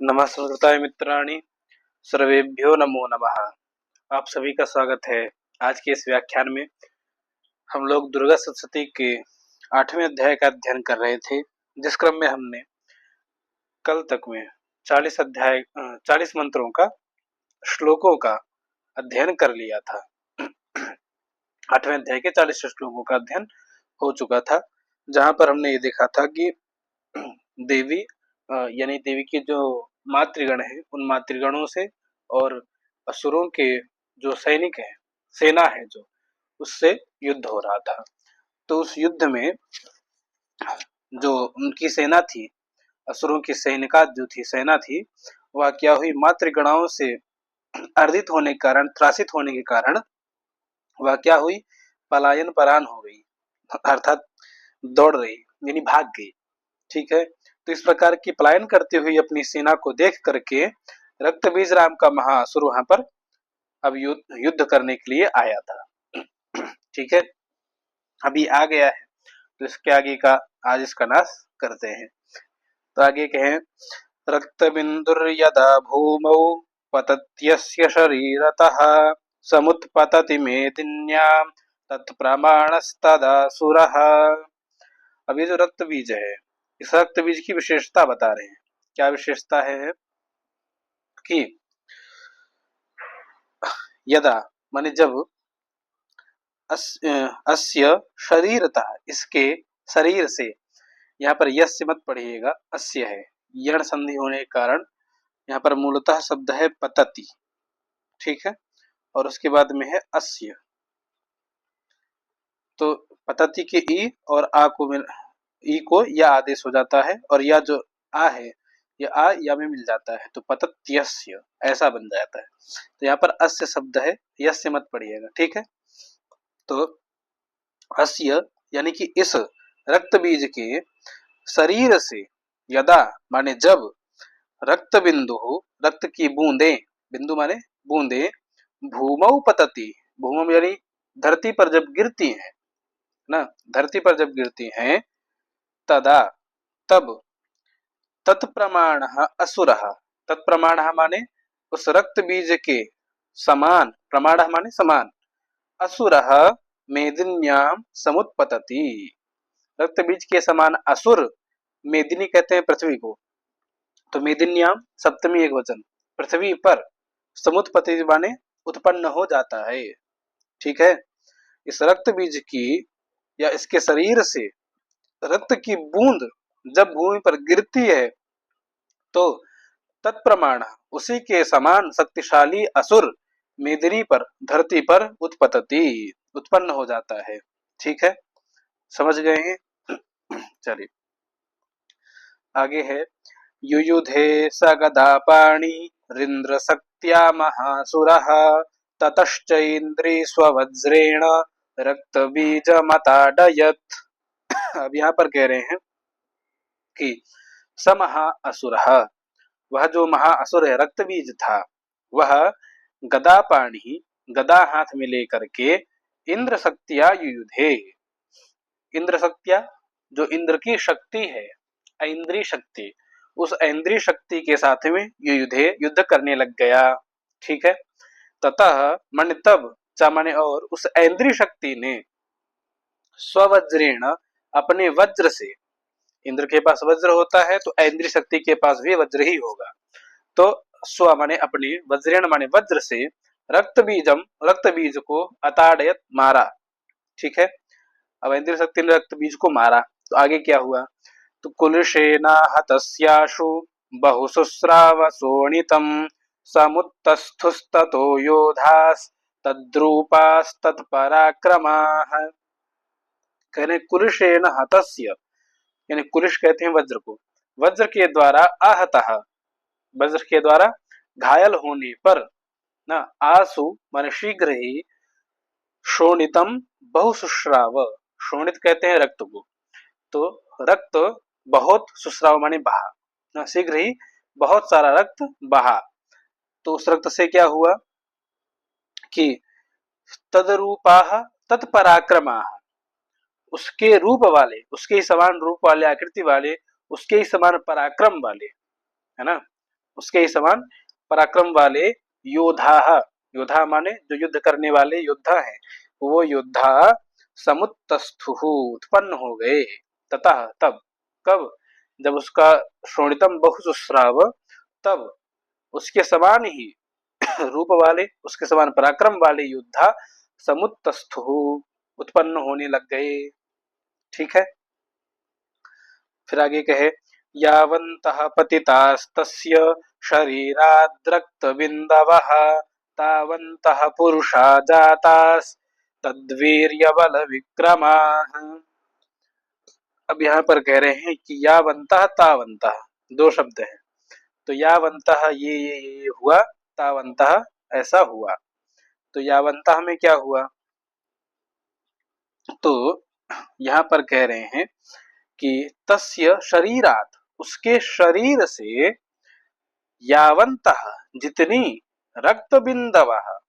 नमस्ते मित्राणि, सर्वेभ्यो नमो नमः। आप सभी का स्वागत है। आज के इस व्याख्यान में हम लोग दुर्गा सप्तशती के 8वें अध्याय का अध्ययन कर रहे थे, जिस क्रम में हमने कल तक में 40 मंत्रों का, श्लोकों का अध्ययन कर लिया था। 8वें अध्याय के 40 श्लोकों का अध्ययन हो चुका था, जहां पर हमने ये देखा था कि देवी यानी देवी के जो मातृगण है, उन मातृगणों से और असुरों के जो सैनिक है, सेना है जो, उससे युद्ध हो रहा था। तो उस युद्ध में जो उनकी सेना थी, असुरों की सैनिका जो थी, सेना थी, वह क्या हुई, मातृगणाओं से अर्जित होने के कारण, त्रासित होने के कारण वह क्या हुई, पलायन परान हो गई, अर्थात दौड़ रही, यानी भाग गई। ठीक है। तो इस प्रकार की पलायन करती हुई अपनी सेना को देख करके रक्तबीज राम का महाअसुर वहां पर अब युद्ध करने के लिए आया था। ठीक है। अभी आ गया है, तो इसके आगे का आज इसका नाश करते हैं। तो आगे कहें, रक्तबिंदुर्यदा भूमौ पतत्यस्य शरीरतः समुत्पतति मेदिन्यां तत्प्रमाणस्तदा सुरः। अब ये जो रक्त बीज है, इस रक्त बीज की विशेषता बता रहे हैं। क्या विशेषता है कि यदा माने जब अस्य शरीरतः, इसके शरीर से, यहाँ पर यस्य मत पढ़िएगा, अस्य है, यण संधि होने के कारण यहाँ पर मूलतः शब्द है पतति। ठीक है। और उसके बाद में है अस्य, तो पतति के ई और आ को ई को या आदेश हो जाता है, और या जो आ है, या आ या में मिल जाता है, तो पतत्यस्य ऐसा बन जाता है। तो यहाँ पर अस्य शब्द है, यस्य मत पढ़िएगा। ठीक है। तो अस्य यानी कि इस रक्त बीज के शरीर से, यदा माने जब, रक्त बिंदु, रक्त की बूंदे, बिंदु माने बूंदे, भूमौ पतति, भूमौ यानी धरती पर जब गिरती हैं ना, धरती पर जब गिरती हैं, तदा तब, तत्प्रमाण असुर, तत्प्रमाण माने उस रक्त बीज के समान, प्रमाण माने समान, असुर मेदिन्यां समुत्पतति, रक्त बीज के समान असुर, मेदिनी कहते हैं पृथ्वी को, तो मेदिन्याम सप्तमी एक वचन, पृथ्वी पर, समुत्पत्ति माने उत्पन्न हो जाता है। ठीक है। इस रक्त बीज की या इसके शरीर से रक्त की बूंद जब भूमि पर गिरती है, तो तत्प्रमाण उसी के समान शक्तिशाली असुर मेदिनी पर, धरती पर उत्पत्ति, उत्पन्न हो जाता है। ठीक है। समझ गए हैं। चलिए आगे है, युयुधे स गदापाणि रिंद्र शक्त्या महासुरः ततश्चैन्द्री स्ववज्रेण रक्त बीज मताडयत्। अब यहाँ पर कह रहे हैं कि स महाअसुरः, वह जो महाअसुर है, रक्त बीज था, वह गदापाणि, गदा हाथ में लेकर के, इंद्र शक्तिया युयुधे, इंद्र शक्तिया जो इंद्र की शक्ति है, ऐन्द्री शक्ति, उस ऐन्द्री शक्ति के साथ में युयुधे, युद्ध करने लग गया। ठीक है। ततः मन तब, चा माने और, उस ऐन्द्री शक्ति ने स्ववज्रेण अपने वज्र से, इंद्र के पास वज्र होता है, तो ऐन्द्री शक्ति के पास भी वज्र ही होगा, तो स्व माने अपने, वज्रेण माने वज्र से, रक्त बीजम, रक्त बीज को, अताड़यत मारा। ठीक है। अब इंद्र शक्ति ने रक्त बीज को मारा, तो आगे क्या हुआ, तो कुलशेना हतस्याशु बहुशुस्राव शोणितम समुत्तस्थुस्ततो योधास तद्रूपास्तत्पराक्रमाः। कहने कुलशेन हतस्य, यानी कुलिश कहते हैं वज्र को, वज्र के द्वारा आहतः, वज्र के द्वारा घायल होने पर ना, आसु माने शीघ्र ही, शोणितम बहुशुस्राव, शोणित कहते हैं रक्त को, तो रक्त बहुत, सुस्राव माने बहा ना, शीघ्र ही बहुत सारा रक्त बहा। तो उस रक्त से क्या हुआ कि तदरूपाः तत्पराक्रमाः, उसके रूप वाले, उसके ही समान रूप वाले, आकृति वाले, उसके ही समान पराक्रम वाले, है ना, उसके ही समान पराक्रम वाले योधा, योधा माने जो युद्ध करने वाले योद्धा हैं, वो योद्धा समुत्तस्थु उत्पन्न हो गए। तथा तब, कब, जब उसका शोणितम बहुसुस्राव, तब उसके समान ही रूप वाले, उसके समान पराक्रम वाले योद्धा समुत्तस्थु उत्पन्न होने लग गए। ठीक है, फिर आगे कहे यावन्तः पतितास्तस्य शरीराद्रक्तबिन्दवः तावन्तः पुरुषा जातास्तद्वीर्यबलविक्रमाः। अब यहाँ पर कह रहे हैं कि यावन्तः तावन्तः, दो शब्द हैं, तो यावन्तः ये हुआ, तावन्तः ऐसा हुआ। तो यावन्तः में क्या हुआ, तो यहाँ पर कह रहे हैं कि तस्य शरीरात, उसके शरीर से, यावन्तः जितनी, रक्त बिंदवः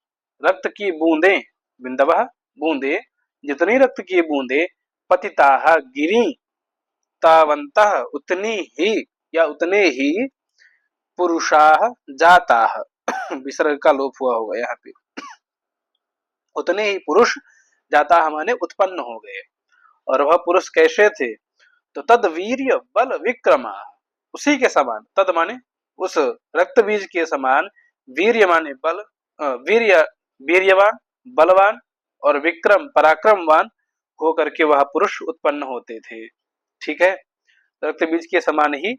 रक्त की बूंदे, बिंदवः बूंदे, जितनी रक्त की बूंदे, पतिताः गिरी, तावन्तः उतनी ही या उतने ही, पुरुषाः जाताः विसर्ग का लोप हुआ होगा यहाँ पे, उतने ही पुरुष, जाताः माने उत्पन्न हो गए। और वह पुरुष कैसे थे, तो तद वीर्य बल विक्रमा, उसी के समान, तद माने उस रक्त बीज के समान, वीर्य माने बल, वीर्य वीर्यवान, बलवान, और विक्रम पराक्रमवान होकर के वह पुरुष उत्पन्न होते थे। ठीक है, रक्त बीज के समान ही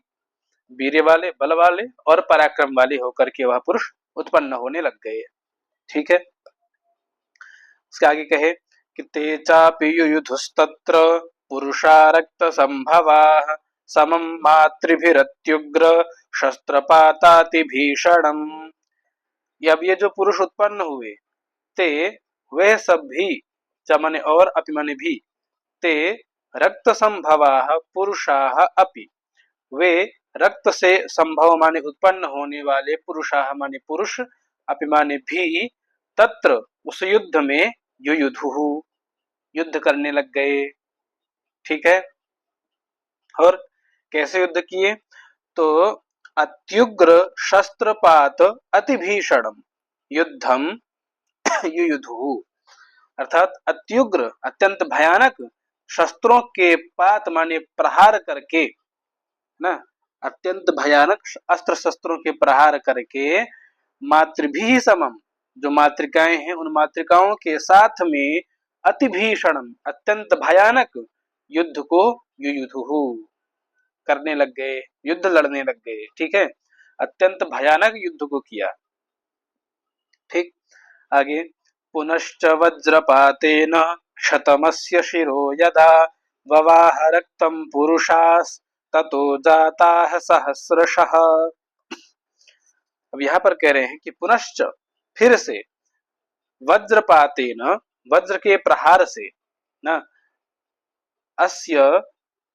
वीर्य वाले, बल वाले और पराक्रम वाले होकर के वह पुरुष उत्पन्न होने लग गए। ठीक है, उसके आगे कहे कि ते चापि युयुधुस्तत्र पुरुषा रक्त संभवाः समं मातृभिरत्युग्र शस्त्रपाताति भीषणम्। अब ये जो पुरुष उत्पन्न हुए, ते वे सब भी, च माने और, अपि माने भी, ते रक्त संभवाः पुरुषाः अपि, वे रक्त से संभव माने उत्पन्न होने वाले, पुरुषाः माने पुरुष, अपि माने भी, तत्र उस युद्ध में, युयुधुः युद्ध करने लग गए। ठीक है, और कैसे युद्ध किए, तो अत्युग्र शस्त्रपात अति भीषणम युद्धम युयुधुः, अर्थात अत्युग्र अत्यंत भयानक, शस्त्रों के पात माने प्रहार करके ना, अत्यंत भयानक अस्त्र शस्त्रों के प्रहार करके, मातृभी समम जो मातृकाएं हैं उन मातृकाओं के साथ में, अति भीषणम अत्यंत भयानक युद्ध को युयुधुः करने लग गए, युद्ध लड़ने लग गए। ठीक है, अत्यंत भयानक युद्ध को किया। ठीक, आगे पुनश्च वज्रपातेन क्षतमस्य शिरो यदा ववाह रक्तं पुरुषास्ततो जाताः सहस्रशः। अब यहाँ पर कह रहे हैं कि पुनश्च फिर से, वज्रपातेन वज्र के प्रहार से, न, अस्य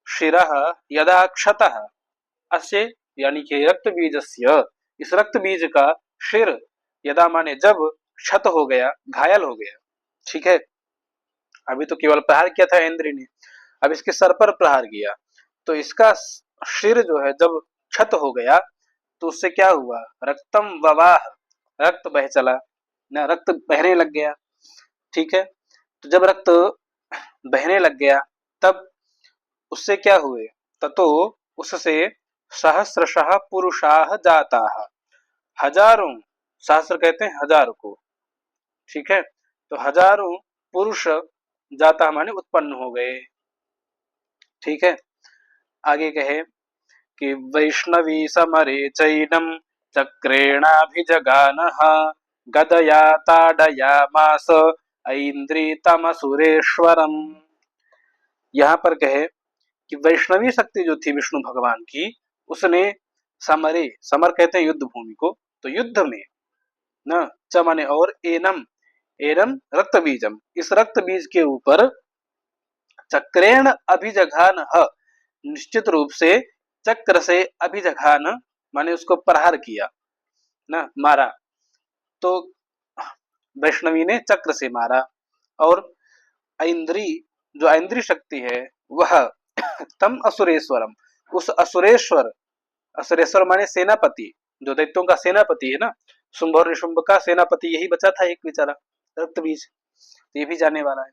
शिरः यदा क्षतः, अस्य यानी कि रक्त बीजस्य, इस रक्त बीज का, शिर यदा माने जब, क्षत हो गया, घायल हो गया। ठीक है, अभी तो केवल प्रहार किया था इंद्र ने, अब इसके सर पर प्रहार किया, तो इसका शिर जो है जब क्षत हो गया, तो उससे क्या हुआ, रक्तम ववाह, रक्त बह चला, ना, रक्त बहने लग गया। ठीक है, तो जब रक्त बहने लग गया, तब उससे क्या हुए, ततो उससे सहस्रशः पुरुषाः जाताः, हजारों, सहस्र कहते हैं हजार को। ठीक है, तो हजारों पुरुष, जाता माने उत्पन्न हो गए। ठीक है, आगे कहे कि वैष्णवी समरे चैनम चक्रेणाभिजगानः गदया ताडयामास ऐन्द्रितमसुरेश्वरम्। यहाँ पर कहे कि वैष्णवी शक्ति जो थी विष्णु भगवान की, उसने समरे, समर कहते हैं युद्ध भूमि को, तो युद्ध में न, च माने और, एनम, एनम रक्त बीजम, इस रक्त बीज के ऊपर, चक्रेण अभिजघान, निश्चित रूप से चक्र से, अभिजघान माने उसको प्रहार किया ना, मारा, तो वैष्णवी ने चक्र से मारा। और ऐन्द्री, जो ऐन्द्री शक्ति है वह, तम असुरेश्वरम, उस असुरेश्वर, असुरेश्वर माने सेनापति जो दैत्यों का सेनापति है ना, शुंभ और निशुंभ का सेनापति यही बचा था एक बेचारा रक्तबीज, ये भी जाने वाला है।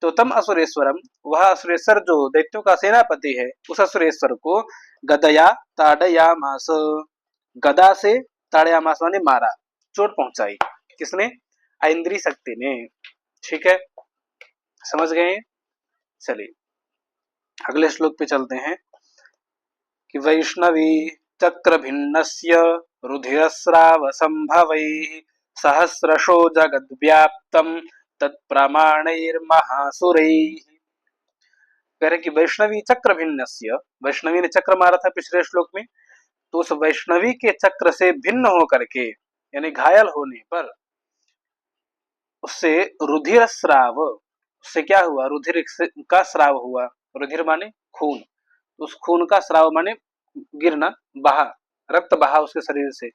तो तम असुरेश्वरम, वह असुरेश्वर जो दैत्यों का सेनापति है, उस असुरेश्वर को गदया ताड़यामास, गदा से ताड़यामास माने मारा, चोट पहुंचाई। किसने? ऐन्द्री शक्ति ने। ठीक है, समझ गए? चलिए अगले श्लोक पे चलते हैं कि वैष्णवी चक्र भिन्नस्य रुधिरस्राव संभवैः सहस्रशो जगद्व्याप्तम तत्प्रमाणैर्महासुरैः। कह रहे कि वैष्णवी चक्र भिन्नस्य, वैष्णवी ने चक्र मारा था पिछले श्लोक में, तो उस वैष्णवी के चक्र से भिन्न होकर के यानी घायल होने पर उससे रुधिर स्राव, उससे क्या हुआ? रुधिर का स्राव हुआ। रुधिर माने खून, उस खून का स्राव माने गिरना, बहा, रक्त बहा उसके शरीर से,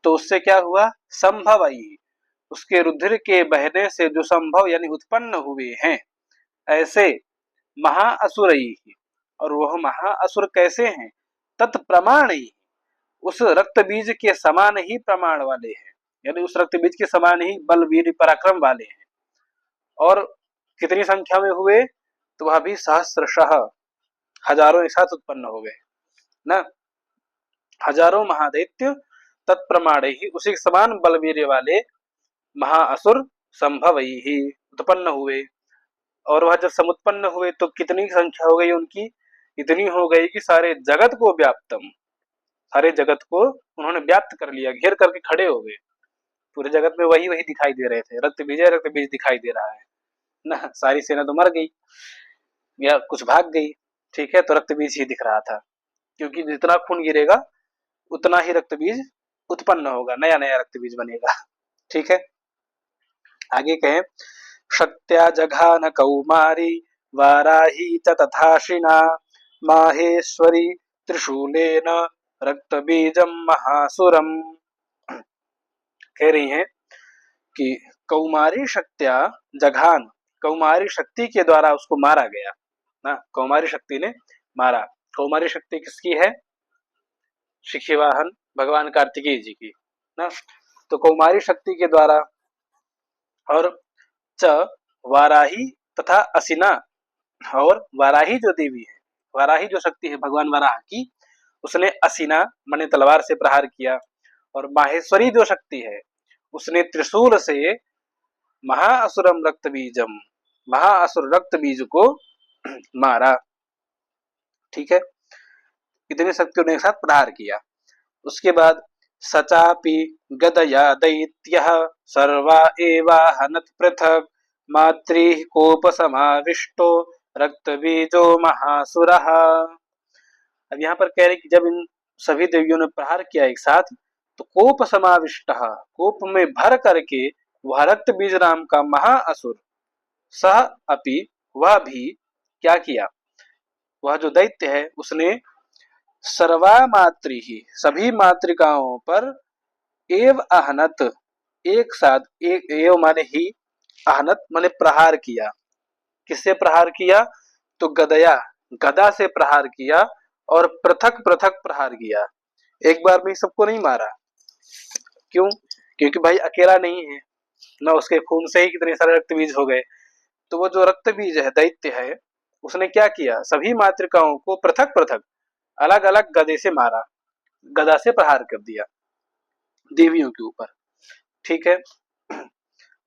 तो उससे क्या हुआ? संभवई, उसके रुधिर के बहने से जो संभव यानी उत्पन्न हुए हैं ऐसे महाअसुरई, और वह महाअसुर कैसे हैं? तत्प्रमाण, उस रक्त बीज के समान ही प्रमाण वाले हैं, यानी उस रक्त बीज के समान ही बल वीर पराक्रम वाले हैं। और कितनी संख्या में हुए? तो वह भी सहस्रशः, हजारों एक साथ उत्पन्न हो गए ना, हजारों महादैत्य तत्प्रमाण ही, उसी समान बलवीर वाले महाअसुर संभव ही उत्पन्न हुए। और वह जब समुत्पन्न हुए तो कितनी संख्या हो गई उनकी? इतनी हो गई कि सारे जगत को व्याप्तम, सारे जगत को उन्होंने व्याप्त कर लिया, घेर करके खड़े हो गए। पूरे जगत में वही वही दिखाई दे रहे थे, रक्त बीज दिखाई दे रहा है ना। सारी सेना तो मर गई या कुछ भाग गई, ठीक है, तो रक्त बीज ही दिख रहा था, क्योंकि जितना खून गिरेगा उतना ही रक्त बीज उत्पन्न होगा, नया नया रक्त बीज बनेगा। ठीक है, आगे कहें शक्त्या जघान कौमारी वाराही च तथाशिना माहेश्वरी त्रिशूलेन रक्त बीजम महासुरम। कह रही हैं कि कौमारी शक्त्या जघान, कौमारी शक्ति के द्वारा उसको मारा गया ना, कौमारी शक्ति ने मारा। कौमारी शक्ति किसकी है? शिखिवाहन भगवान कार्तिकेय जी की ना। तो कौमारी शक्ति के द्वारा, और च वाराही तथा असिना, और वाराही जो देवी है, वाराही जो शक्ति है भगवान वराह की, उसने असिना माने तलवार से प्रहार किया। और माहेश्वरी जो शक्ति है उसने त्रिशूल से महाअसुरम रक्त बीजम, महाअसुर रक्त बीज को मारा। ठीक है, इतनी शक्तियों ने एक साथ प्रहार किया। उसके बाद सचापि गदया दैत्यः सर्वा एवाहनत पृथक मातृ कोप समाविष्टो रक्त बीजो महासुरः। अब यहाँ पर कह रहे कि जब इन सभी देवियों ने प्रहार किया एक साथ, तो कोप समाविष्ट, कोप में भर करके वह रक्त बीज नाम का महाअसुर, सह अपि, वह भी क्या किया? वह जो दैत्य है उसने सर्वा मातृ ही, सभी मातृकाओं पर एव आहनत, एक साथ, एक एव माने ही, आहनत माने प्रहार किया। किससे प्रहार किया? तो गदया, गदा से प्रहार किया, और पृथक पृथक प्रहार किया, एक बार में सबको नहीं मारा। क्यों? क्योंकि भाई अकेला नहीं है ना, उसके खून से ही कितने सारे रक्त बीज हो गए। तो वो जो रक्त बीज है, दैत्य है, उसने क्या किया? सभी मातृकाओं को पृथक पृथक अलग अलग गदे से मारा, गदा से प्रहार कर दिया देवियों के ऊपर। ठीक है,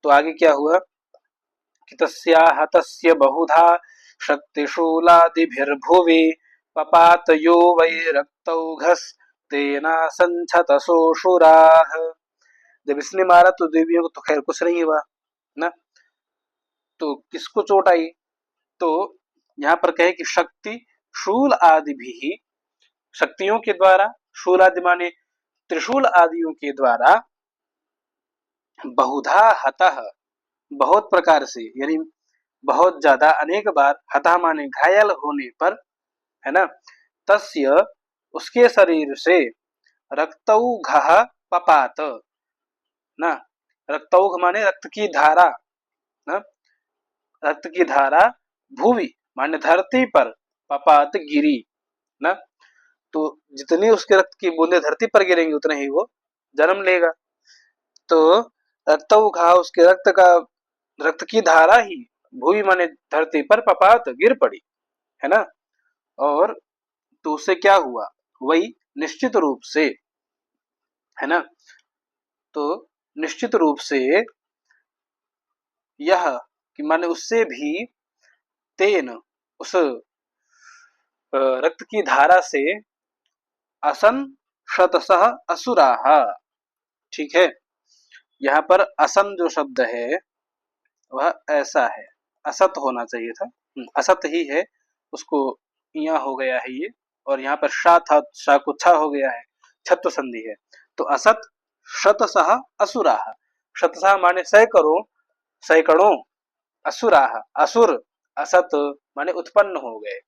तो आगे क्या हुआ कि तस्याह तस्य बहुधा शक्तिशूलादिभिर्भुवि पपात यो वै रक्तौघस तेना संछतसोऽसुराः। जब इसने मारा तो देवियों को तो खैर कुछ नहीं हुआ ना, तो किसको चोट आई? तो यहाँ पर कहे कि शक्ति शूल आदि भी, शक्तियों के द्वारा, शूल आदि माने त्रिशूल आदियों के द्वारा, बहुधा हतः, बहुत प्रकार से, यानी बहुत ज्यादा, अनेक बार, हतः माने घायल होने पर, है ना, तस्य उसके शरीर से रक्तौघः पपात ना, रक्तौघ माने रक्त की धारा ना, रक्त की धारा भूवि माने धरती पर, पपात गिरी ना। तो जितनी उसके रक्त की बूंदे धरती पर गिरेंगी उतना ही वो जन्म लेगा। तो रक्त घा उसके रक्त की धारा ही भूमि माने धरती पर पपात गिर पड़ी, है ना। और तो उससे क्या हुआ, वही निश्चित रूप से, है ना। तो निश्चित रूप से यह कि माने उससे भी तेन उस रक्त की धारा से असन शतसः असुराः, ठीक है। यहाँ पर असन जो शब्द है वह ऐसा है, असत होना चाहिए था, असत ही है, उसको यहाँ हो गया है ये, और यहाँ पर शा था, शा को छा हो गया है, छत्व संधि है। तो असत शतसः असुराः, शतसः माने सैकड़ों, सैकड़ों, असुराः असुर, असत माने उत्पन्न हो गए।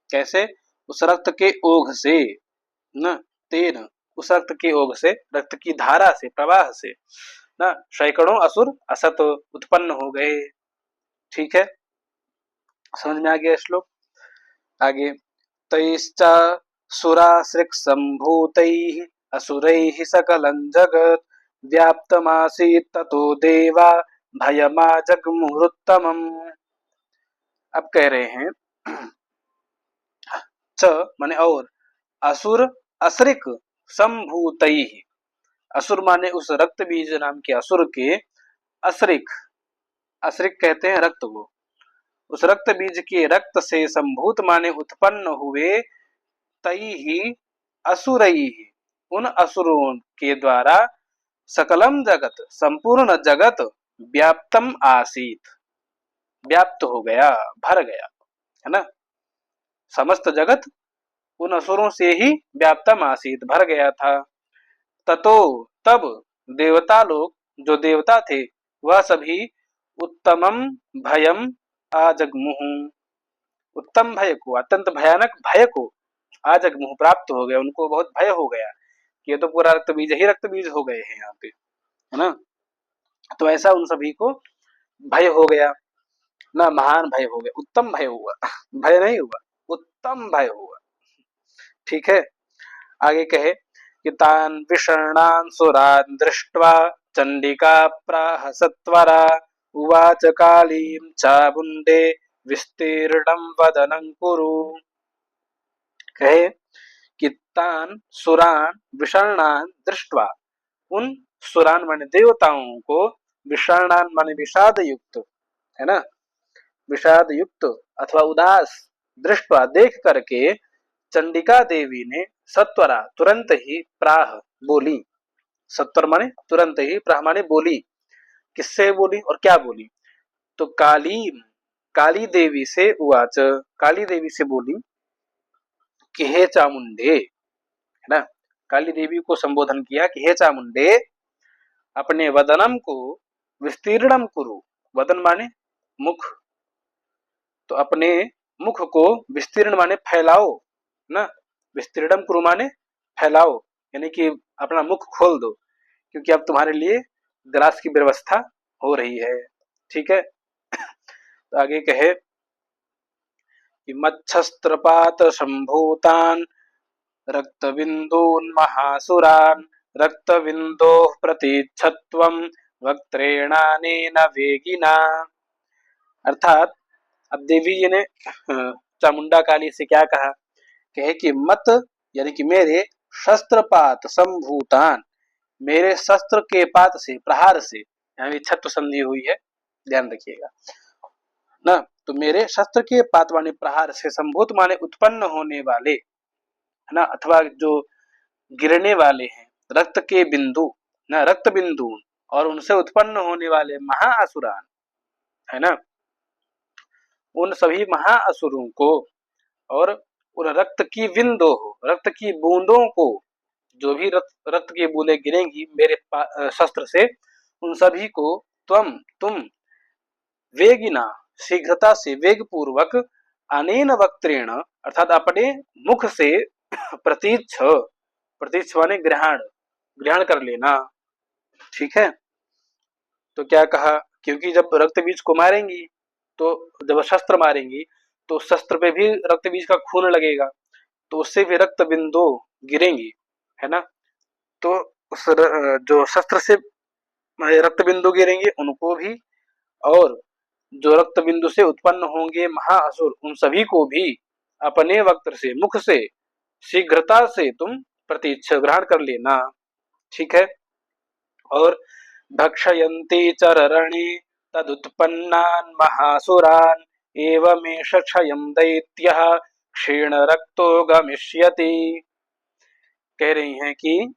कैसे, उस रक्त के ओघ से, न तेन, उस रक्त के ओघ से, रक्त की धारा से, प्रवाह से, ना सैकड़ों असुर असत उत्पन्न हो गए, ठीक है। समझ में आ गया श्लोक। आगे, तैश्च सुरासृक् सम्भूतैः असुरैः सकलं जगत् व्याप्तमासीत् ततो देवा भयमाजग्मुरुत्तमम्। अब कह रहे हैं च माने और, असुर असृक सम्भूतैः, असुर माने उस रक्त बीज नाम के असुर के, असृक, असृक कहते हैं रक्त को, उस रक्त बीज के रक्त से संभूत माने उत्पन्न हुए, तैहि असुरैहि, उन असुरों के द्वारा, सकलम जगत, संपूर्ण जगत, व्याप्तम आसीत, व्याप्त हो गया, भर गया, है ना। समस्त जगत उन असुरों से ही व्याप्तम आसीत, भर गया था। ततो तब देवता लोग, जो देवता थे वह सभी, उत्तमम भयम आजगमुहु, उत्तम भय को, अत्यंत भयानक भय को, आजगमुहु प्राप्त हो गया, उनको बहुत भय हो गया कि ये तो पूरा रक्त बीज हो गए हैं यहाँ पे, है ना। तो ऐसा उन सभी को भय हो गया ना, महान भय हो गया, उत्तम भय हुआ भय नहीं हुआ, उत्तम भय हुआ, ठीक है। आगे कहे कि तान विषण्णान् सुरान् दृष्ट्वा चंडिका प्राह सत्वरा उवाच कालीं चामुण्डे विस्तीर्णं वदनं कुरु। कहे कि तान सुरान विषण्णान् दृष्ट्वा, उन सुरान माने देवताओं को, विषण्णान् माने विषाद युक्त, है ना, विषाद युक्त अथवा उदास, दृष्टवा देख करके, चंडिका देवी ने सत्वरा तुरंत ही, प्राह बोली, सत्वर माने तुरंत ही, प्राह माने बोली, किससे बोली और क्या बोली, तो काली, काली देवी से, उवाच, काली देवी से बोली कि हे चामुंडे, है ना, काली देवी को संबोधन किया कि हे चामुंडे, अपने वदनम को विस्तीर्णम कुरु, वदन माने मुख, तो अपने मुख को विस्तीर्ण माने फैलाओ ना, विस्तीर्णम कुरु माने फैलाओ, यानी कि अपना मुख खोल दो, क्योंकि अब तुम्हारे लिए ग्रास की व्यवस्था हो रही है, ठीक है। तो आगे कहे कि मच्छस्त्रपात संभूतान रक्तबिंदून् महासुरान् रक्तबिंदोः प्रतीच्छत्वं वक्त्रेणानेन वेगिना। अर्थात अब देवी जी ने चामुंडा काली से क्या कहा, कहे कि मत, यानी कि मेरे शस्त्रपात संभूतान, मेरे शस्त्र के पात से, प्रहार से, यहाँ भी छत्व संधि हुई है, ध्यान रखिएगा ना। तो मेरे शस्त्र के पात माने प्रहार से, संभूत माने उत्पन्न होने वाले, है ना, अथवा जो गिरने वाले हैं, रक्त के बिंदु ना, रक्त बिंदु, और उनसे उत्पन्न होने वाले महाअसुरान, है ना, उन सभी महाअसुरों को, और उन रक्त की बिंदो, रक्त की बूंदों को, जो भी रक्त की बूंदें गिरेंगी मेरे शस्त्र से, उन सभी को तुम वेगिना, शीघ्रता से, वेग पूर्वक, अनेन वक्त्रेण, अर्थात अपने मुख से, प्रतीच्छ, प्रतीच्छ माने ग्रहण, ग्रहण कर लेना, ठीक है। तो क्या कहा, क्योंकि जब रक्त बीज को मारेंगी, तो जब शस्त्र मारेंगी तो शस्त्र पे भी रक्त बीज का खून लगेगा, तो उससे भी रक्त बिंदु गिरेंगी, है ना। तो उस जो शस्त्र से रक्त बिंदु गिरेंगे उनको भी, और जो रक्त बिंदु से उत्पन्न होंगे महाअसुर उन सभी को भी अपने वक्त्र से, मुख से शीघ्रता से तुम प्रतीक्ष ग्रहण कर लेना। ठीक है। और भक्षयन्ति चररणे तदुत्पन्नान् महासुरान् एवमेष क्षयं दैत्यः क्षीण रक्तो गमिष्यति। कह रही हैं कि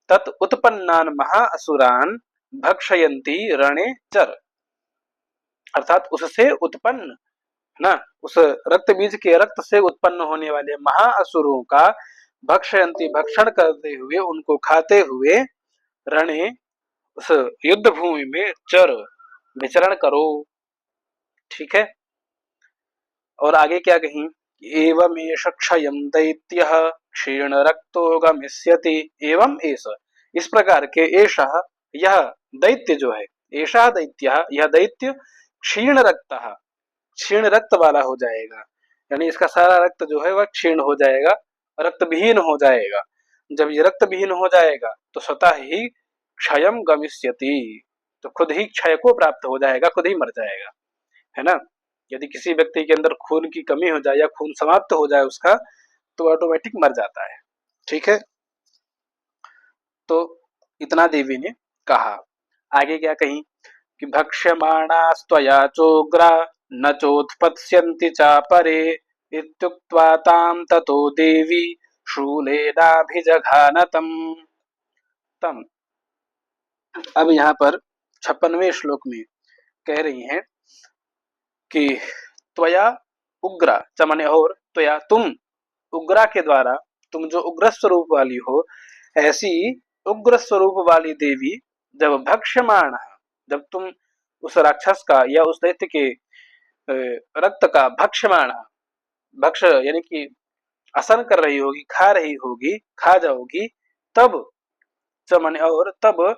तत् उत्पन्नान् महाअसुरान् भक्षयन्ति रणे चर, अर्थात उससे उत्पन्न ना, उस रक्त बीज के रक्त से उत्पन्न होने वाले महाअसुरों का भक्षयंती भक्षण करते हुए, उनको खाते हुए, रणे उस युद्ध भूमि में चर विचरण करो। ठीक है। और आगे क्या कहीं, एवमेष क्षयं दैत्यः क्षीण रक्तो गमिष्यति। एवं एष, इस प्रकार के, एषः यह दैत्य जो है, एषः दैत्यः यह दैत्य क्षीण रक्तः क्षीण रक्त वाला हो जाएगा, यानी इसका सारा रक्त जो है वह क्षीण हो जाएगा, रक्त विहीन हो जाएगा। जब ये रक्त विहीन हो जाएगा तो स्वतः ही क्षयम गमिष्यति, तो खुद ही क्षय को प्राप्त हो जाएगा, खुद ही मर जाएगा, है ना। यदि किसी व्यक्ति के अंदर खून की कमी हो जाए या खून समाप्त हो जाए उसका, तो ऑटोमेटिक मर जाता है। ठीक है। तो इतना देवी ने कहा। आगे क्या कही कि भक्ष्यमाणास्त्वया चोग्रा न चोत्पत्स्यन्ति चापरे इत्युक्त्वा तां ततो देवी शूलेनाभिजघान तम। अब यहाँ पर 56वें श्लोक में कह रही हैं कि त्वया उग्रा, चमने और त्वया तुम, उग्रा के द्वारा, तुम जो उग्र स्वरूप वाली हो, ऐसी उग्र स्वरूप वाली देवी जब भक्ष्यमाण, जब तुम उस राक्षस का या उस दैत्य के रक्त का भक्ष्यमाण, भक्ष यानी कि आसन कर रही होगी, खा रही होगी, खा जाओगी, तब चमन और तब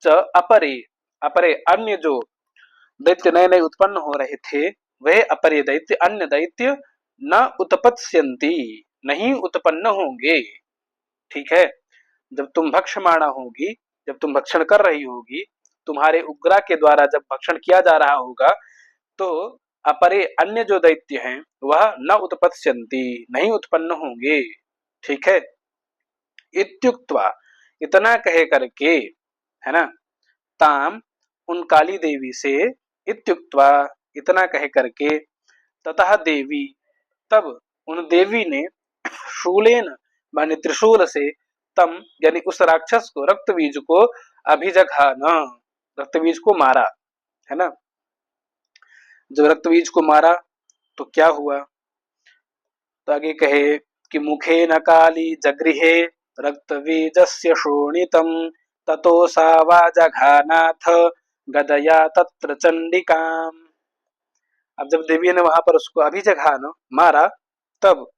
च अपरे, अपरे अन्य जो दैत्य नए नए उत्पन्न हो रहे थे, वह अपरे दैत्य, अन्य दैत्य न उत्पत्स्यन्ति, नहीं उत्पन्न होंगे। ठीक है। जब तुम भक्षमाणा होगी, जब तुम भक्षण कर रही होगी, तुम्हारे उग्रा के द्वारा जब भक्षण किया जा रहा होगा, तो अपरे अन्य जो दैत्य हैं वह न उत्पत्स्यन्ति, नहीं उत्पन्न होंगे। ठीक है। इत्युक्त्वा, इतना कहे करके, है ना, ताम, उन काली देवी से, इत्युक्त्वा, इतना कह करके, ततः देवी, तब उन देवी ने, शूलेन माने त्रिशूल से, तम यानी उस राक्षस को, रक्त बीज को, अभिजघान, रक्त बीज को मारा, है ना। जब रक्त बीज को मारा तो क्या हुआ, तो आगे कहे कि मुखे न काली जगृहे रक्त बीजस्य शोणितम ततो सा वाजघानाथ गदया तत्र चंडिकाम। अब जब देवी ने वहां पर उसको अभिजघान मारा, तब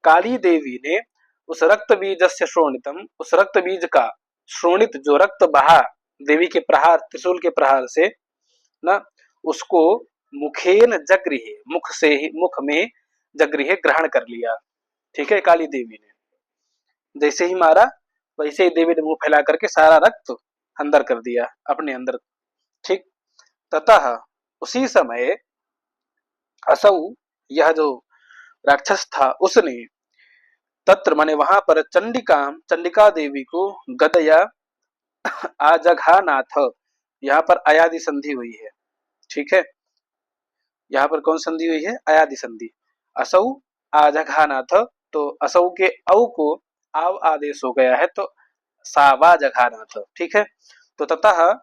काली देवी ने उस रक्त बीज से शोणितम, उस रक्त बीज का शोणित जो रक्त बहा देवी के प्रहार, त्रिशूल के प्रहार से ना, उसको मुखेन जगृहे, मुख से ही, मुख में जगृहे ग्रहण कर लिया। ठीक है। काली देवी ने जैसे ही मारा, वैसे ही देवी ने मुंह फैला करके सारा रक्त अंदर कर दिया अपने अंदर। ठीक। ततः उसी समय असौ, यह जो राक्षस था, उसने तत्र माने वहां पर चंडिका, चंडिका देवी को गदया आजघानाथ, यहाँ पर अयादि संधि हुई है। ठीक है। यहाँ पर कौन संधि हुई है, अयादि संधि। असौ आजघानाथ, तो असौ के औ को आव आदेश हो गया है, तो सावाजघानाथ। ठीक है। तो ततः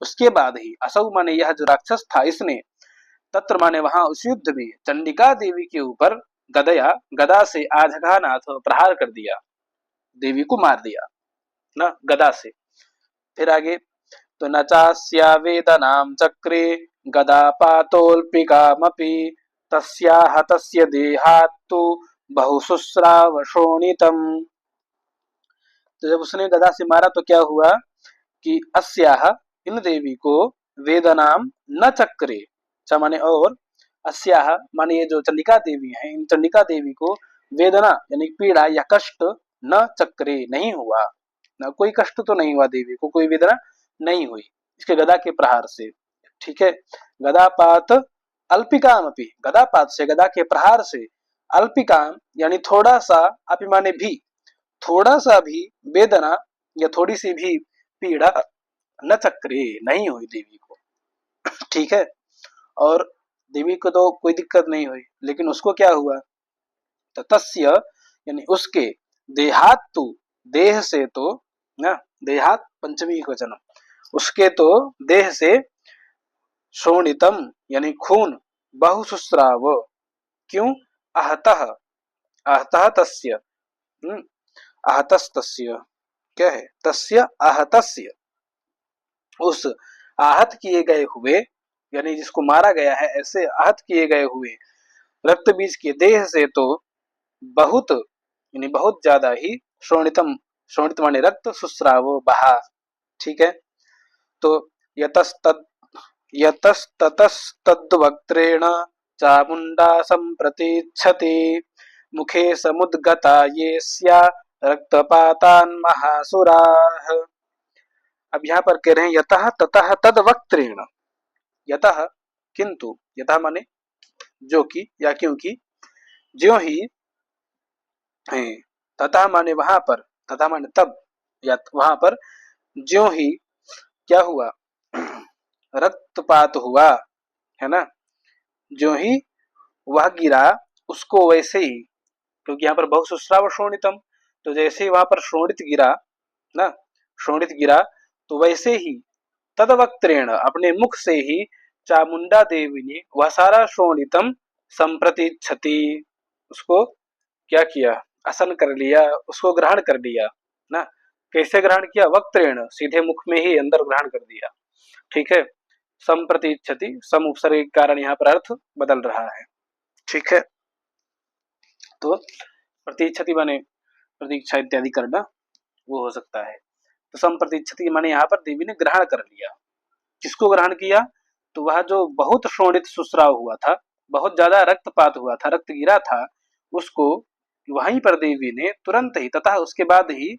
उसके बाद ही, असौ माने यह जो राक्षस था, इसने, तत्र माने वहां उस युद्ध में, चंडिका देवी के ऊपर गदया, गदा से, आजघानाथ प्रहार कर दिया, देवी को मार दिया ना गदा से। फिर आगे, तो न चास्या वेदनाम चक्रे गदापातोल्पिकामपि तस्याह तस्य देहात्तु बहुशुस्राव शोणितम। तो जब उसने गदा से मारा तो क्या हुआ कि अस्याह, इन देवी को, वेदनाम न चक्रे, माने और, अस्याह माने ये जो चंडिका देवी हैं, इन चंडिका देवी को वेदना यानी पीड़ा या कष्ट न चक्रे नहीं हुआ। ना कोई कष्ट तो नहीं हुआ देवी को, कोई वेदना नहीं हुई इसके गदा के प्रहार से। ठीक है, गदापात अल्पिकाम अपि, गदापात से, गदा के प्रहार से, अल्पिकाम यानी थोड़ा सा, अपि माने भी, थोड़ा सा भी वेदना या थोड़ी सी भी पीड़ा न चक्रे, नहीं हुई देवी को। ठीक है, और देवी को तो कोई दिक्कत नहीं हुई, लेकिन उसको क्या हुआ, तो तस्य यानी उसके, देहात तु, देह से तो ना, देहात पंचमी को जन्म, उसके तो देह से शोणितम यानी खून, बहुशुस्राव, क्यों, आहतः, आहतः तस्य, आहतस्तस्य, क्या है, तस्य आहतस्य, उस आहत किए गए हुए, यानी जिसको मारा गया है ऐसे आहत किए गए हुए रक्त बीज के देह से तो बहुत यानी बहुत ज्यादा ही शोणितम, शोणित माने रक्त, सुस्राव बहा। ठीक है, तो यतस्तद, यतस्ततस्तद्वक्त्रेण चामुंडा संप्रतीच्छति मुखे समुद्गता ये स्या रक्तपातान् महासुराः। अब यहाँ पर कह रहे हैं यतः ततः तद वक्त्रेण, यतः किंतु, यतः माने जो कि या क्योंकि, ज्यों ही, तथा माने वहां पर, तथा माने तब, या वहां पर ज्यों ही क्या हुआ, रक्तपात हुआ, है ना, ज्यों ही वह गिरा, उसको वैसे ही, क्योंकि यहाँ पर बहुशुस्राव शोणितम, तो जैसे ही वहां पर शोणित गिरा ना, शोणित गिरा, तो वैसे ही तदवक्त्रेण अपने मुख से ही चामुंडा देवी ने वह सारा शोणितम संप्रतीच्छति, उसको क्या किया, आसन कर लिया, उसको ग्रहण कर लिया ना। कैसे ग्रहण किया, वक्त्रेण, सीधे मुख में ही अंदर ग्रहण कर दिया। ठीक है, संप्रतीच्छति, सम उपसर्ग के कारण यहाँ पर अर्थ बदल रहा है। ठीक है, तो प्रतीक्षति माने प्रतीक्षा इत्यादि करना, वो हो सकता है। तो संप्रतीक्षति माने यहाँ पर देवी ने ग्रहण कर लिया। किसको ग्रहण किया, तो वह जो बहुत शोणित सुस्राव हुआ था, बहुत ज्यादा रक्तपात हुआ था, रक्त गिरा था, उसको वहीं पर देवी ने तुरंत ही, तथा उसके बाद ही,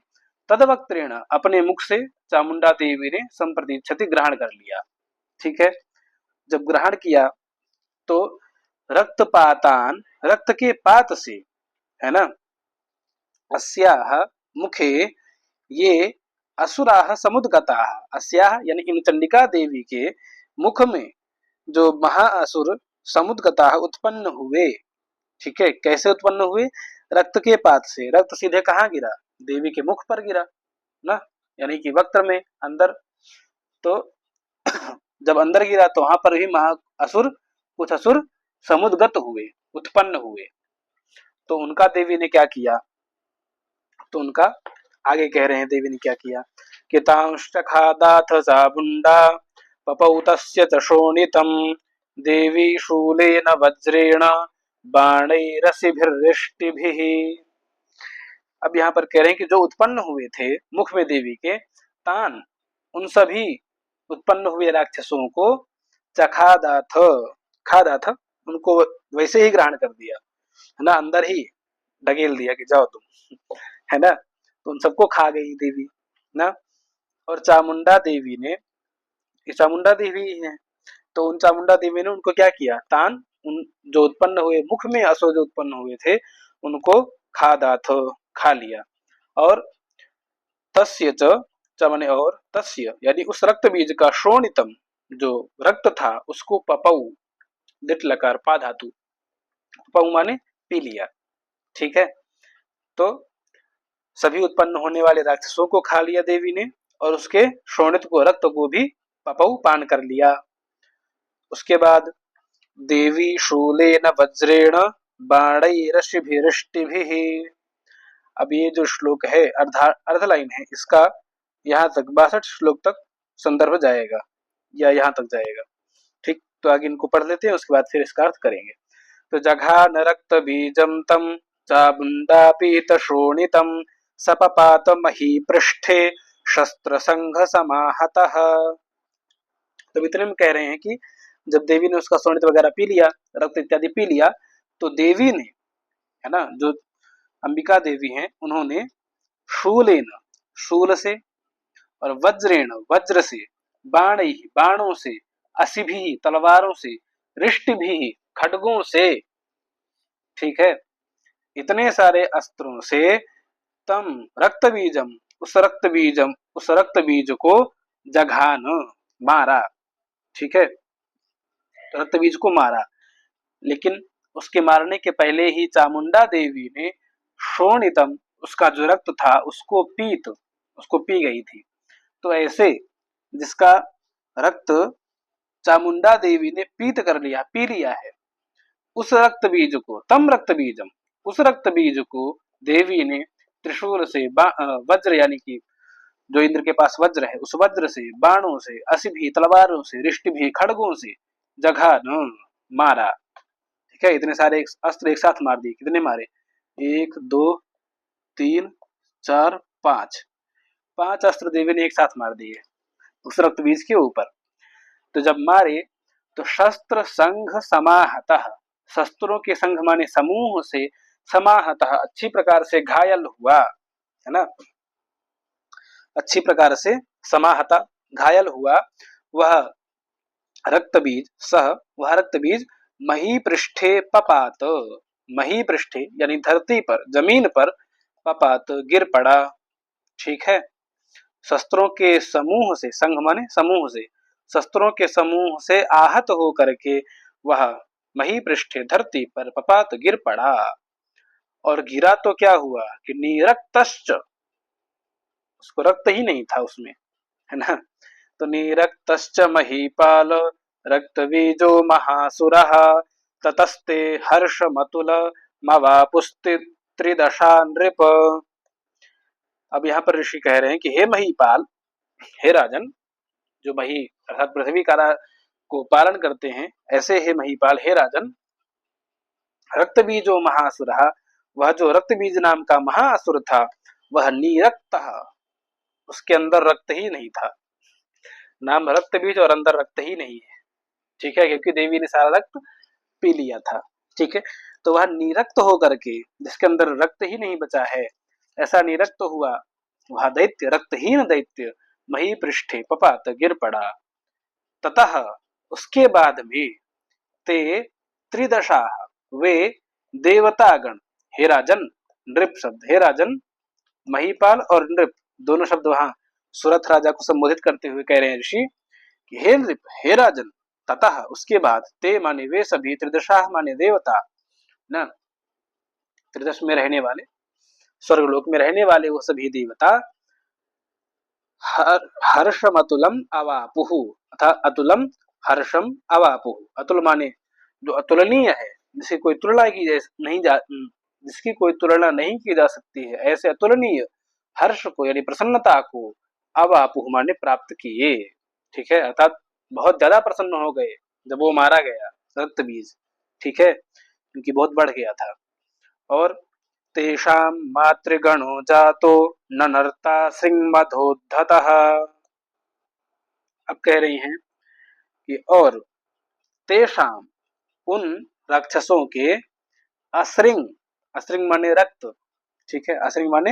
तदवक्त्रेण अपने मुख से चामुंडा देवी ने संप्रतीक्षति ग्रहण कर लिया। ठीक है, जब ग्रहण किया तो रक्तपातान, रक्त के पात से, है ना, अस्याह मुखे ये असुराह समुद्गताः, अस्याह यानी इन चंडिका देवी के मुख में जो महाअसुर समुद्गताः उत्पन्न हुए। ठीक है, कैसे उत्पन्न हुए, रक्त के पात से, रक्त सीधे कहाँ गिरा, देवी के मुख पर गिरा ना, यानी कि वक्त्र में अंदर, तो जब अंदर गिरा तो वहां पर भी महा असुर, कुछ असुर समुद्गत हुए, उत्पन्न हुए। तो उनका देवी ने क्या किया, तो उनका आगे कह रहे हैं देवी ने क्या किया, कितांश्चखादाथ चामुंडा पपौतस्य च शोणितम देवी शूलेन वज्रेण बाणैरसिभिर्रिष्टिभिः। अब यहाँ पर कह रहे हैं कि जो उत्पन्न हुए थे मुख में देवी के, तान, उन सभी उत्पन्न हुए राक्षसों को, चखादाथ, खादाथ, उनको वैसे ही ग्रहण कर दिया, है ना, अंदर ही ढकेल दिया कि जाओ तुम, है ना, तो उन सबको खा गई देवी ना। और चामुंडा देवी ने, चामुंडा देवी है, तो उन चामुंडा देवी ने उनको क्या किया, तान, उन जो उत्पन्न हुए मुख में असुर जो उत्पन्न हुए थे, उनको खादाथ, खा लिया। और तस्य च माने और, तस्य यानी उस रक्त बीज का, शोणितम जो रक्त था, उसको पपौ, दिट लकार पा धातु, पपौ माने पी लिया। ठीक है, तो सभी उत्पन्न होने वाले राक्षसों को खा लिया देवी ने, और उसके शोणित को, रक्त को भी पपौ पान कर लिया। उसके बाद देवी शूलेन वज्रेण बाणैरशिभिरिष्टिभिः। अब ये जो श्लोक है, अर्ध लाइन है, इसका यहाँ तक 62 श्लोक तक संदर्भ जाएगा, या यहाँ तक जाएगा। ठीक, तो आगे इनको पढ़ लेते हैं, उसके बाद फिर इसका अर्थ करेंगे। तो जघान रक्त बीजम तम चामुंडा पीत शोणितम सपपात मही पृष्ठे शस्त्र संघ समाहतः। तो इतने में कह रहे हैं कि जब देवी ने उसका शोणित वगैरह पी लिया, रक्त इत्यादि पी लिया, तो देवी ने, है ना, जो अंबिका देवी हैं, उन्होंने शूलेन, शूल से, और वज्रेण वज्र से, बाणैः बाणों से, असिभिः तलवारों से, रिष्टिभिः खड्गों से, ठीक है, इतने सारे अस्त्रों से तम रक्त बीजम उस रक्त बीज को जघान मारा, ठीक है, रक्त बीज को मारा। लेकिन उसके मारने के पहले ही चामुंडा देवी ने शोणितम, उसका जो रक्त था उसको पी गई थी। तो ऐसे जिसका रक्त चामुंडा देवी ने पी लिया है, उस रक्त बीज को तम रक्त बीजम, उस रक्त बीज को देवी ने त्रिशूल से वज्र यानी कि जो इंद्र के पास वज्र है, उस वज्र से, बाणों से, असिभी तलवारों से, रिष्टि भी खड्गों से जघान मारा, ठीक है। इतने सारे अस्त्र एक साथ मार दिए। कितने मारे? 1 2 3 4 5, 5 अस्त्र देवी ने एक साथ मार दिए उस रक्त बीज के ऊपर। तो जब मारे तो शस्त्र संघ समाहतः, शस्त्रों के संघ माने समूह से, समाहतः अच्छी प्रकार से घायल हुआ, है ना, अच्छी प्रकार से समाहता घायल हुआ वह रक्त बीज, वह रक्त बीज मही पृष्ठे पपात, मही पृष्ठे यानी धरती पर, जमीन पर, पपात गिर पड़ा, ठीक है। शस्त्रों के समूह से, संघ माने समूह से, शस्त्रों के समूह से आहत हो करके वह मही पृष्ठे धरती पर पपात गिर पड़ा। और गिरा तो क्या हुआ कि निरक्तश्च, उसको रक्त ही नहीं था उसमें, है ना। तो निरक्तश्च महीपाल रक्तबीजो महासुरः ततस्ते हर्षमतुल मवापुस्ति त्रिदशा नृप। अब यहाँ पर ऋषि कह रहे हैं कि हे महीपाल, हे राजन, जो मही अर्थात पृथ्वी का को पालन करते हैं, ऐसे हे महीपाल, हे राजन, रक्तबीजो महासुरः, वह जो रक्तबीज नाम का महाअसुर था, वह निरक्तः, उसके अंदर रक्त ही नहीं था। नाम रक्त बीज और अंदर रक्त ही नहीं है, ठीक है, क्योंकि देवी ने सारा रक्त पी लिया था, ठीक है। तो वह निरक्त होकर के, जिसके अंदर रक्त ही नहीं बचा है, ऐसा निरक्त हुआ वह दैत्य, रक्तहीन दैत्य मही पृष्ठे पपात गिर पड़ा। ततः उसके बाद में ते त्रिदशा, वे देवतागण, हे राजन, नृप शब्द, हे राजन, महीपाल और नृप दोनों शब्द वहां सुरथ राजा को संबोधित करते हुए कह रहे हैं ऋषि कि हे नृप, हे राजन, ततः उसके बाद, ते माने वे सभी, त्रिदशा माने देवता ना, त्रिदश में रहने वाले, स्वर्गलोक में रहने वाले वो सभी देवता हर्षम अतुलम अवापुहु, अथा अतुलम हर्षम अवापुहु। अतुल माने जो अतुलनीय है, जिसकी कोई तुलना की नहीं जा जिसकी कोई तुलना नहीं की जा सकती है, ऐसे अतुलनीय हर्ष को यानी प्रसन्नता को अवापुहु माने प्राप्त किए, ठीक है, अर्थात बहुत ज्यादा प्रसन्न हो गए जब वो मारा गया रक्त बीज, ठीक है, क्योंकि बहुत बढ़ गया था। और तेषां मातृगणो जातो ननर्ता सिंहमधोद्धतः, अब कह रही हैं कि और तेषां, उन राक्षसों के, अश्रिंग, अश्रिंग माने रक्त, ठीक है, अश्रिंग माने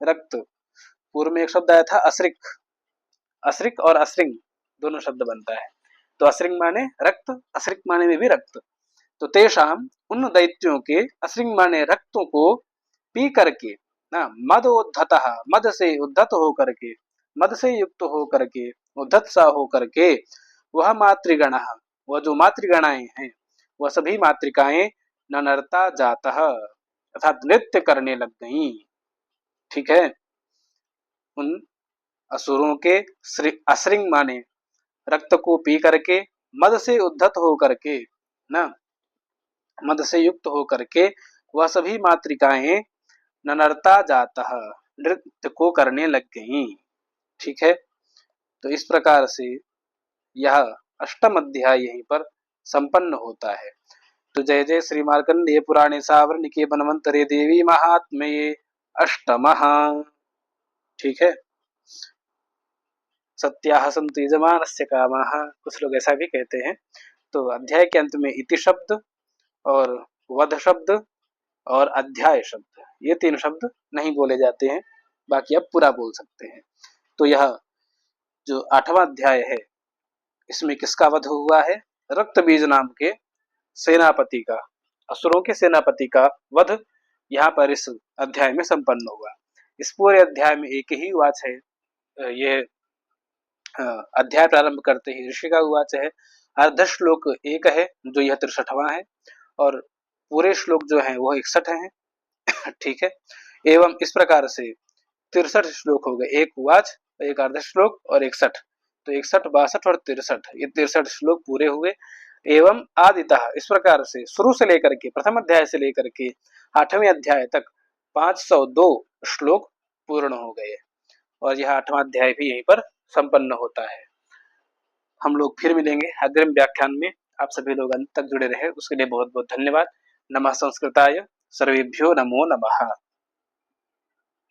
रक्त, पूर्व में एक शब्द आया था अश्रिक, अश्रिक और अश्रिंग दोनों शब्द बनता है। तो अश्रिंग माने रक्त, अश्रिक माने में भी रक्त। तो तेषाम, उन दैत्यों के, अश्रिंग माने रक्तों को पी करके ना, मदोद्धतः, मद से उद्धत हो करके, मद से युक्त हो करके, उद्धत सा हो करके, वह मातृगण, वह जो मातृगणाएं हैं, वह सभी मातृकाएं ननरता जातः, अर्थात नृत्य करने लग गईं, ठीक है। उन असुरों के अश्रिंग माने रक्त को पी करके, मद से उद्धत हो करके ना, मद से युक्त हो करके वह सभी मातृकाएं ननरता जाता, नृत्य को करने लग गईं, ठीक है। तो इस प्रकार से यह अष्टम अध्याय यहीं पर संपन्न होता है। तो जय जय श्री मार्कंडेय पुराणे सावर्णिके बनवंतरे देवी महात्म्ये अष्टमः, ठीक है। सत्याः सन्तु यजमानस्य कामाः, कुछ लोग ऐसा भी कहते हैं। तो अध्याय के अंत में इति शब्द और वध शब्द और अध्याय शब्द, ये 3 शब्द नहीं बोले जाते हैं, बाकी आप पूरा बोल सकते हैं। तो यह जो 8वां अध्याय है, इसमें किसका वध हुआ है? रक्तबीज नाम के सेनापति का, असुरों के सेनापति का वध यहाँ पर इस अध्याय में संपन्न हुआ। इस पूरे अध्याय में एक ही उवाच है। ये अध्याय प्रारंभ करते ही ऋषि का उवाच है। अर्ध श्लोक एक है जो यह 63वां है, और पूरे श्लोक जो है वो 61 है। ठीक है, एवं इस प्रकार से 63 श्लोक हो गए, एक उवाच, एक अर्ध श्लोक और 61। तो 61, 62 और 63, ये 63 श्लोक पूरे हुए। एवं आदितः, इस प्रकार से शुरू से लेकर के, प्रथम अध्याय से लेकर के 8वें अध्याय तक 502 श्लोक पूर्ण हो गए, और यह 8वां अध्याय भी यहीं पर संपन्न होता है। हम लोग फिर मिलेंगे अग्रिम व्याख्यान में। आप सभी लोग अंत तक जुड़े रहे उसके लिए बहुत बहुत धन्यवाद। नमः संस्कृताय, सर्वेभ्यो नमो नमः।